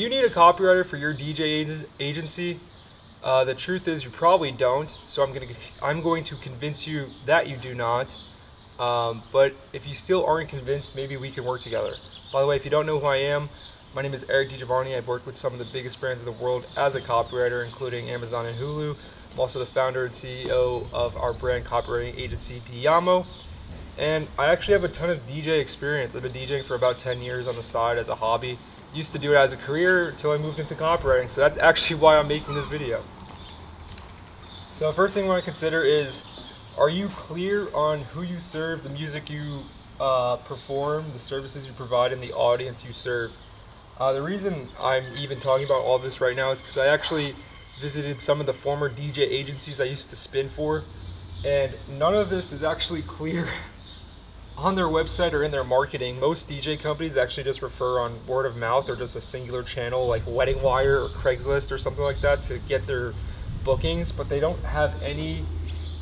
you need a copywriter for your DJ agency? The truth is you probably don't, so I'm going to convince you that you do not. But if you still aren't convinced, maybe we can work together. By the way, if you don't know who I am, my name is Eric DiGiovanni. I've worked with some of the biggest brands in the world as a copywriter, including Amazon and Hulu. I'm also the founder and CEO of our brand copywriting agency, Diamo. And I actually have a ton of DJ experience. I've been DJing for about 10 years on the side as a hobby. Used to do it as a career until I moved into copywriting, so that's actually why I'm making this video. So the first thing I want to consider is, are you clear on who you serve, the music you perform, the services you provide, and the audience you serve? The reason I'm even talking about all this right now is because I actually visited some of the former DJ agencies I used to spin for, and none of this is actually clear on their website or in their marketing. Most DJ companies actually just refer on word of mouth or just a singular channel like Wedding Wire or Craigslist or something like that to get their bookings, but they don't have any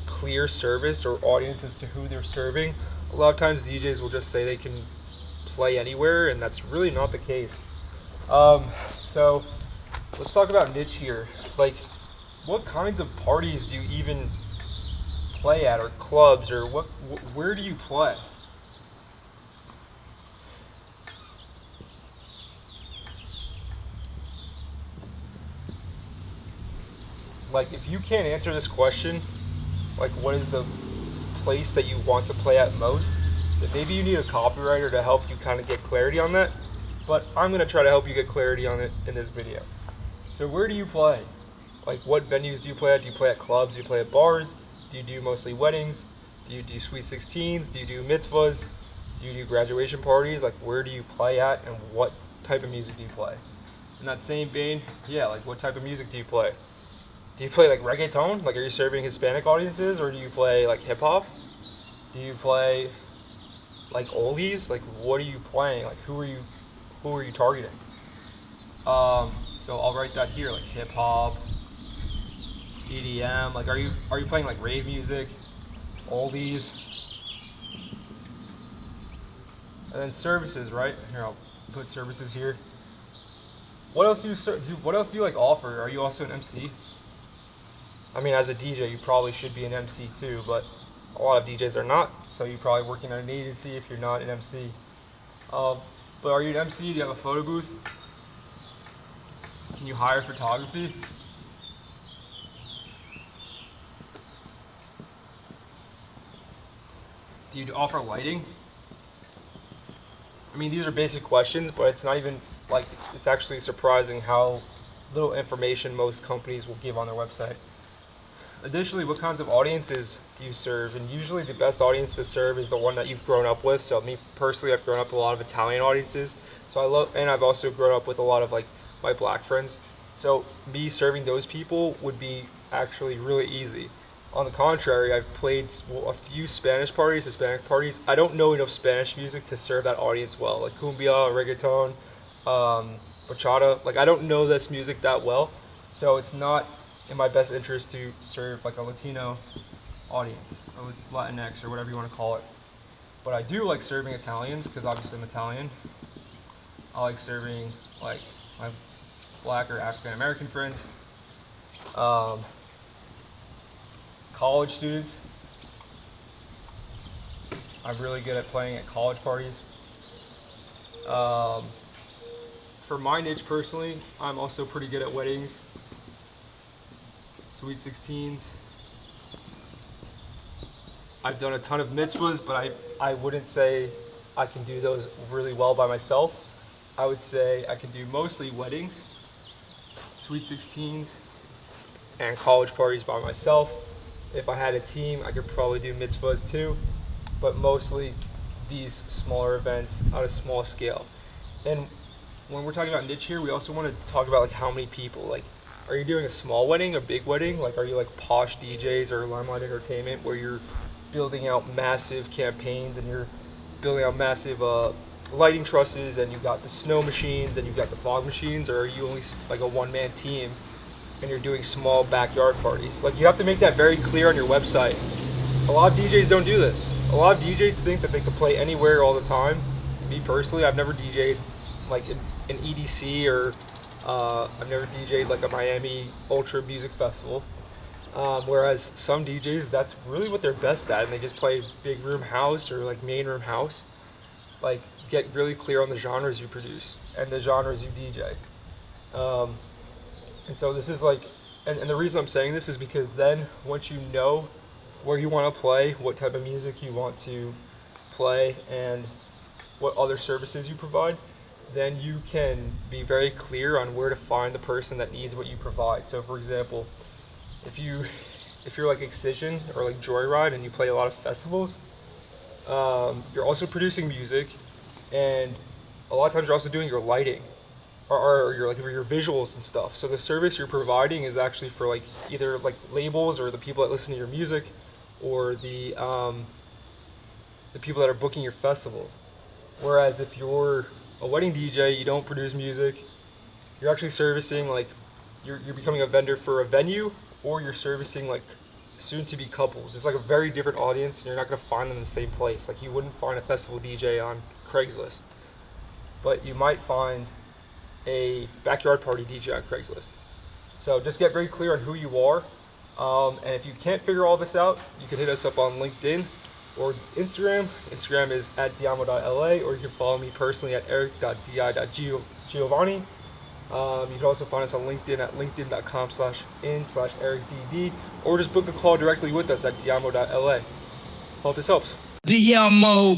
clear service or audience as to who they're serving. A lot of times DJs will just say they can play anywhere, and that's really not the case. So let's talk about niche here. Like, what kinds of parties do you even play at, or clubs, or where do you play? Like, if you can't answer this question, like what is the place that you want to play at most, then maybe you need a copywriter to help you kind of get clarity on that. But I'm going to try to help you get clarity on it in this video. So where do you play? Like, what venues do you play at? Do you play at clubs? Do you play at bars? Do you do mostly weddings? Do you do sweet 16s? Do you do mitzvahs? Do you do graduation parties? Like, where do you play at, and what type of music do you play? In that same vein, yeah, like what type of music do you play? Do you play like reggaeton? Like, are you serving Hispanic audiences, or do you play like hip hop? Do you play like oldies? Like, what are you playing? Like, who are you targeting? So I'll write that here, like hip hop, EDM. Like, are you playing like rave music, oldies? And then services, right? Here, I'll put services here. What else do you like offer? Are you also an MC? I mean, as a DJ, you probably should be an MC too, but a lot of DJs are not, so you're probably working at an agency if you're not an MC. But are you an MC? Do you have a photo booth? Can you hire photography? Do you offer lighting? I mean, these are basic questions, but it's not even like, it's actually surprising how little information most companies will give on their website. Additionally, what kinds of audiences do you serve? And usually the best audience to serve is the one that you've grown up with. So me personally, I've grown up with a lot of Italian audiences. And I've also grown up with a lot of like my black friends. So me serving those people would be actually really easy. On the contrary, I've played a few Spanish parties, Hispanic parties. I don't know enough Spanish music to serve that audience well, like cumbia, reggaeton, bachata. Like, I don't know this music that well, so it's not in my best interest to serve like a Latino audience, or Latinx, or whatever you want to call it. But I do like serving Italians, because obviously I'm Italian. I like serving like my black or African American friends, college students. I'm really good at playing at college parties. For my niche personally, I'm also pretty good at weddings, sweet 16s. I've done a ton of mitzvahs, but I wouldn't say I can do those really well by myself. I would say I can do mostly weddings, sweet 16s, and college parties by myself. If I had a team, I could probably do mitzvahs too, but mostly these smaller events on a small scale. And when we're talking about niche here, we also want to talk about like how many people. Like, are you doing a small wedding, a big wedding? Like, are you like Posh DJs or Limelight Entertainment, where you're building out massive campaigns and you're building out massive lighting trusses, and you've got the snow machines and you've got the fog machines? Or are you only like a one-man team and you're doing small backyard parties? Like, you have to make that very clear on your website. A lot of DJs don't do this. A lot of DJs think that they can play anywhere all the time. Me personally, I've never DJ'd like an EDC or I've never DJ'd like a Miami Ultra Music Festival. Whereas some DJs, that's really what they're best at, and they just play big room house or like main room house. Like, get really clear on the genres you produce and the genres you DJ. Um, and so this is like, and the reason I'm saying this is because then once you know where you want to play, what type of music you want to play, and what other services you provide, then you can be very clear on where to find the person that needs what you provide. So for example, if you're like Excision or like Joyride and you play a lot of festivals, you're also producing music, and a lot of times you're also doing your lighting or your visuals and stuff. So the service you're providing is actually for like either like labels or the people that listen to your music, or the people that are booking your festival. Whereas if you're a wedding DJ, you don't produce music, you're actually servicing like you're becoming a vendor for a venue, or you're servicing like soon-to-be couples. It's like a very different audience, and you're not going to find them in the same place. Like, you wouldn't find a festival DJ on Craigslist, but you might find a backyard party DJ on Craigslist. So just get very clear on who you are, and if you can't figure all this out, you can hit us up on LinkedIn or Instagram. Instagram is @diamo.la, or you can follow me personally at eric.di.giovanni. You can also find us on LinkedIn at linkedin.com/in/ericdd, or just book a call directly with us at diamo.la. Hope this helps. Diamo.